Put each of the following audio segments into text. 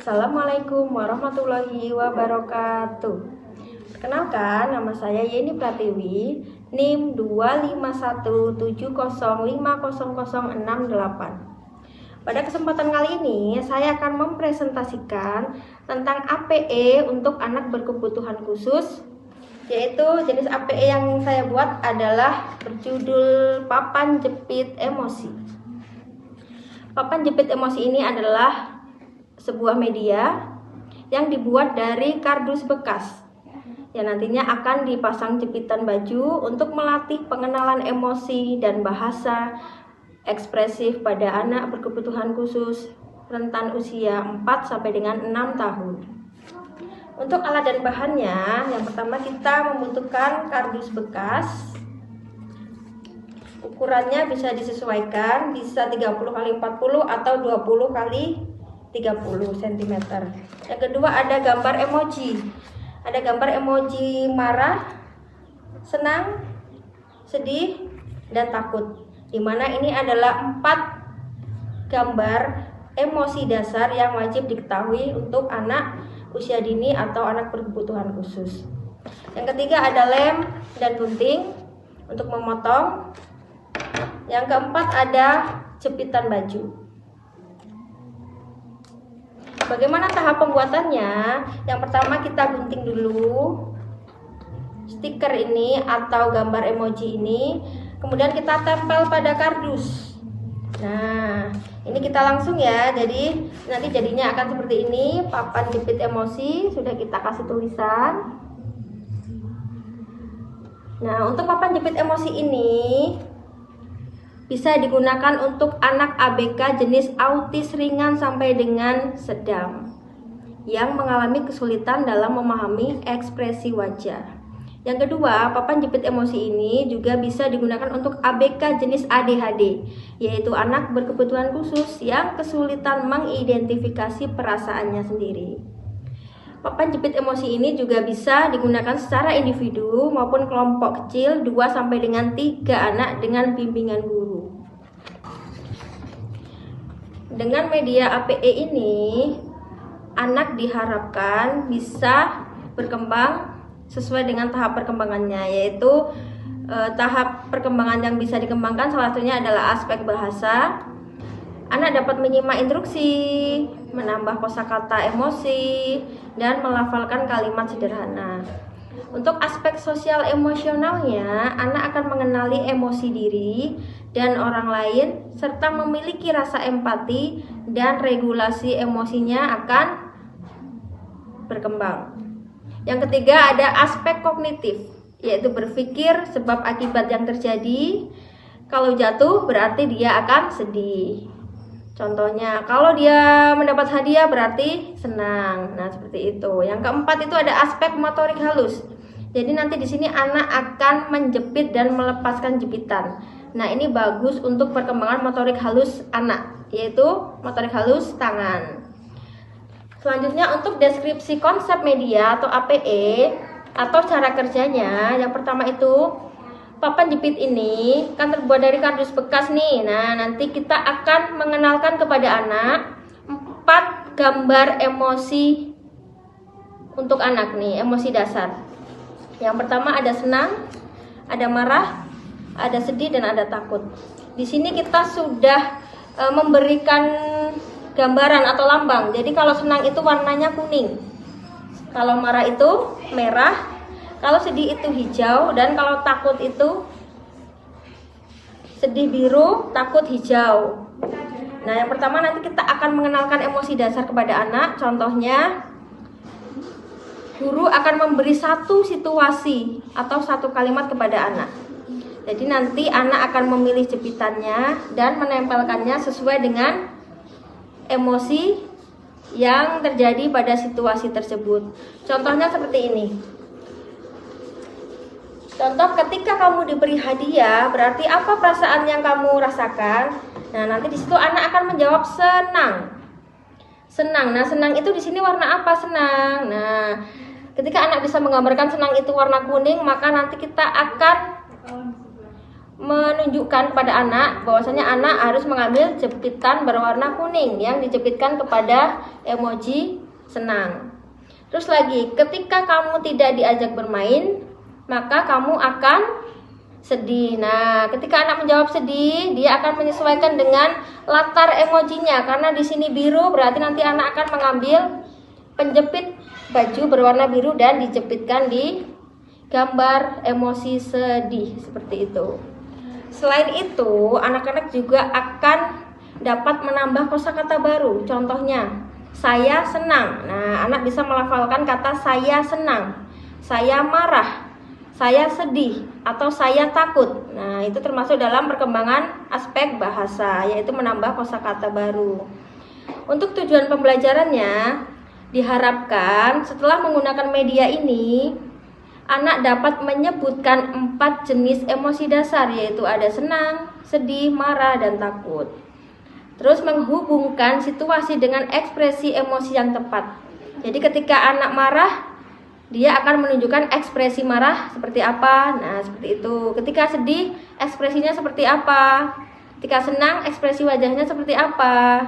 Assalamualaikum warahmatullahi wabarakatuh. Perkenalkan, nama saya Yeni Pratiwi, NIM 25170500068. Pada kesempatan kali ini, saya akan mempresentasikan tentang APE untuk anak berkebutuhan khusus, yaitu jenis APE yang saya buat adalah berjudul Papan Jepit Emosi. Papan jepit emosi ini adalah sebuah media yang dibuat dari kardus bekas yang nantinya akan dipasang jepitan baju untuk melatih pengenalan emosi dan bahasa ekspresif pada anak berkebutuhan khusus rentan usia 4 sampai dengan 6 tahun. Untuk alat dan bahannya, yang pertama kita membutuhkan kardus bekas. Ukurannya bisa disesuaikan, bisa 30x40 atau 20x30 cm. Yang kedua ada gambar emoji. Ada gambar emoji marah, senang, sedih, dan takut. Dimana ini adalah 4 gambar emosi dasar yang wajib diketahui untuk anak usia dini atau anak berkebutuhan khusus. Yang ketiga ada lem dan gunting untuk memotong. Yang keempat ada jepitan baju. Bagaimana tahap pembuatannya? Yang pertama kita gunting dulu stiker ini atau gambar emoji ini, kemudian kita tempel pada kardus. Nah, ini kita langsung ya. Jadi nanti jadinya akan seperti ini, papan jepit emosi. Sudah kita kasih tulisan. Nah, untuk papan jepit emosi ini bisa digunakan untuk anak ABK jenis autis ringan sampai dengan sedang yang mengalami kesulitan dalam memahami ekspresi wajah. Yang kedua, papan jepit emosi ini juga bisa digunakan untuk ABK jenis ADHD, yaitu anak berkebutuhan khusus yang kesulitan mengidentifikasi perasaannya sendiri. Papan jepit emosi ini juga bisa digunakan secara individu maupun kelompok kecil 2 sampai dengan 3 anak dengan bimbingan guru. Dengan media APE ini, anak diharapkan bisa berkembang sesuai dengan tahap perkembangannya, yaitu tahap perkembangan yang bisa dikembangkan salah satunya adalah aspek bahasa. Anak dapat menyimak instruksi, menambah kosakata emosi, dan melafalkan kalimat sederhana. Untuk aspek sosial emosionalnya, anak akan mengenali emosi diri dan orang lain, serta memiliki rasa empati dan regulasi emosinya akan berkembang. Yang ketiga ada aspek kognitif, yaitu berpikir sebab akibat yang terjadi. Kalau jatuh berarti dia akan sedih. Contohnya, kalau dia mendapat hadiah berarti senang. Nah, seperti itu. Yang keempat itu ada aspek motorik halus. Jadi nanti di sini anak akan menjepit dan melepaskan jepitan. Nah, ini bagus untuk perkembangan motorik halus anak, yaitu motorik halus tangan. Selanjutnya untuk deskripsi konsep media atau APE atau cara kerjanya, yang pertama itu papan jepit ini kan terbuat dari kardus bekas nih. Nah, nanti kita akan mengenalkan kepada anak 4 gambar emosi untuk anak nih, emosi dasar. Yang pertama ada senang, ada marah, ada sedih, dan ada takut. Di sini kita sudah memberikan gambaran atau lambang. Jadi kalau senang itu warnanya kuning, kalau marah itu merah, kalau sedih itu hijau, dan kalau takut itu sedih biru, takut hijau. Nah, yang pertama nanti kita akan mengenalkan emosi dasar kepada anak. Contohnya, guru akan memberi satu situasi atau satu kalimat kepada anak. Jadi nanti anak akan memilih jepitannya dan menempelkannya sesuai dengan emosi yang terjadi pada situasi tersebut. Contohnya seperti ini. Contoh, ketika kamu diberi hadiah, berarti apa perasaan yang kamu rasakan? Nah, nanti di situ anak akan menjawab senang. Senang. Nah, senang itu di sini warna apa? Senang. Nah, ketika anak bisa menggambarkan senang itu warna kuning, maka nanti kita akan menunjukkan kepada anak bahwasanya anak harus mengambil jepitan berwarna kuning yang dijepitkan kepada emoji senang. Terus lagi, ketika kamu tidak diajak bermain, maka kamu akan sedih. Nah, ketika anak menjawab sedih, dia akan menyesuaikan dengan latar emojinya. Karena di sini biru, berarti nanti anak akan mengambil penjepit baju berwarna biru dan dijepitkan di gambar emosi sedih seperti itu. Selain itu, anak-anak juga akan dapat menambah kosakata baru. Contohnya, saya senang. Nah, anak bisa melafalkan kata saya senang, saya marah, saya sedih, atau saya takut. Nah, itu termasuk dalam perkembangan aspek bahasa, yaitu menambah kosakata baru. Untuk tujuan pembelajarannya, diharapkan setelah menggunakan media ini, anak dapat menyebutkan 4 jenis emosi dasar, yaitu ada senang, sedih, marah, dan takut. Terus menghubungkan situasi dengan ekspresi emosi yang tepat. Jadi ketika anak marah, dia akan menunjukkan ekspresi marah seperti apa. Nah, seperti itu. Ketika sedih, ekspresinya seperti apa. Ketika senang, ekspresi wajahnya seperti apa.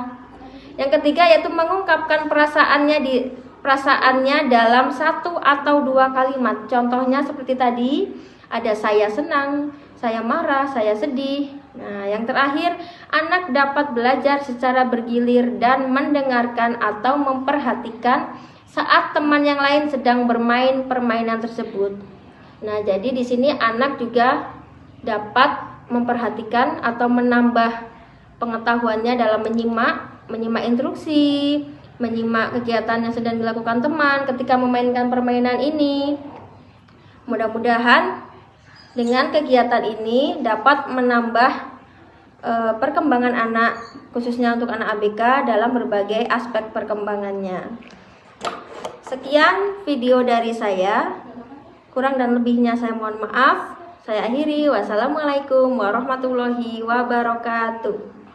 Yang ketiga yaitu mengungkapkan perasaannya dalam 1 atau 2 kalimat. Contohnya seperti tadi, ada saya senang, saya marah, saya sedih. Nah, yang terakhir, anak dapat belajar secara bergilir dan mendengarkan atau memperhatikan saat teman yang lain sedang bermain permainan tersebut. Nah, jadi di sini anak juga dapat memperhatikan atau menambah pengetahuannya dalam menyimak instruksi, menyimak kegiatan yang sedang dilakukan teman ketika memainkan permainan ini. Mudah-mudahan dengan kegiatan ini dapat menambah perkembangan anak, khususnya untuk anak ABK dalam berbagai aspek perkembangannya. Sekian video dari saya. Kurang dan lebihnya saya mohon maaf. Saya akhiri. Wassalamualaikum warahmatullahi wabarakatuh.